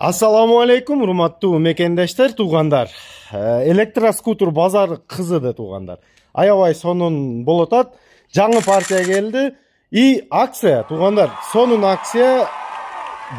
Ассаламу алейкум, урматтуу мекендештер, туугандар. Электроскутер базары кызыды, туугандар. Аябай сонун болуп атат. Жаңы партия келди. И акция, туугандар. Сонун акция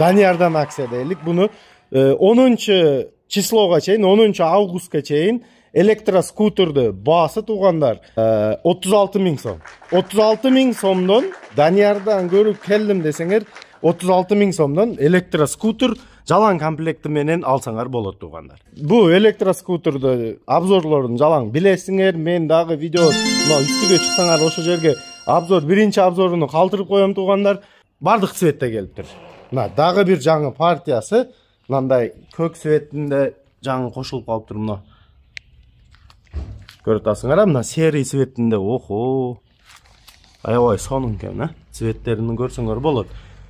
Даниярдан акция дейлик. Буну 10 числога чейин, 10 августка чейин электроскутерді басы, туугандар, 36 000 сом. 36 000 сомдон Даниярдан көрүп келдим десеңер, 36 000 сомдон электроскутер жалаң комплекти менен алсаңар болот, туугандар. Бу электроскутерді обзорлорун жалаң билесиңер. Мен дагы видео үстүгө чыксаңар ошол жерге биринчи обзоруну калтырып коем, туугандар. Бардык цветте келиптир. Мына дагы бир жаңы партиясы, мындай көк цветинде жаңы кошулуп калыптыр. Мына көрүп атасыңар, мына серый цветинде. Охо, аябай сонун экен, цветтерин көрсөңөр болот.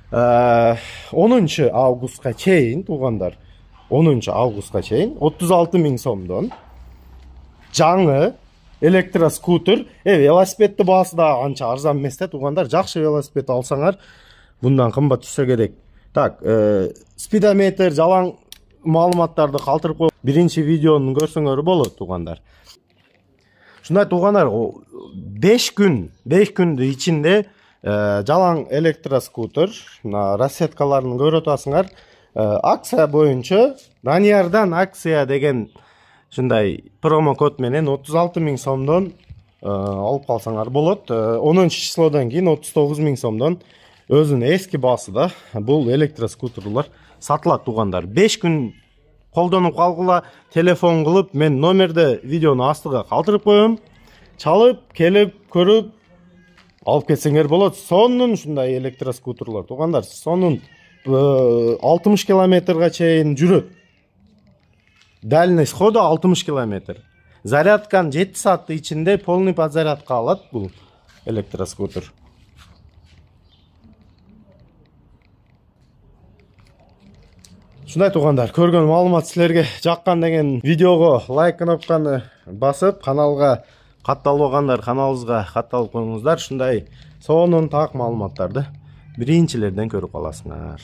10 августка чейин, туугандар, 10 августка чейин 36 000 сомдон жаңы электроскутер. Велосипедти баасы да анча арзан эмес да, туугандар. Жакшы велосипед алсаңар bundan кымбат түшө керек. Так, спидометр, жалаң маалыматтарды калтырып коюп, биринчи видеону көрсөңөр болот, туугандар. Шундай, туугандар, 5 күндүн ичинде жалаң электроскутер, рассеткаларын көрүп атасыңар. Акция боюнча Даниярдан акция деген шундай промокод менен 36 000 сомдон алып калсаңар болот. 10 числодон кийин 39 000 сомдон өзүнүн эски баасыда бул электроскутерлар сатылат, туугандар. 5 күн колдонуп калгыла, телефон кылып, мен номерди видеону астыга калтырып коем. Чалып, келип, көрүп алып кетсеңер болот. Сонун шундай электроскутерлар, туугандар. Сонун 60 километрга чейин жүрөт. Дальность ходу 60 километр. Зарядканы 7 сааттын ичинде полный подзарядка алат бул электроскутер. Шундай, туугандар, көргөн маалымат силерге жаккан деген видеого лайк кнопканы басып, каналга катталбагандар каналыбызга катталып коюңуздар. Шундай сонун так маалыматтарды биринчилерден көрүп каласыңар.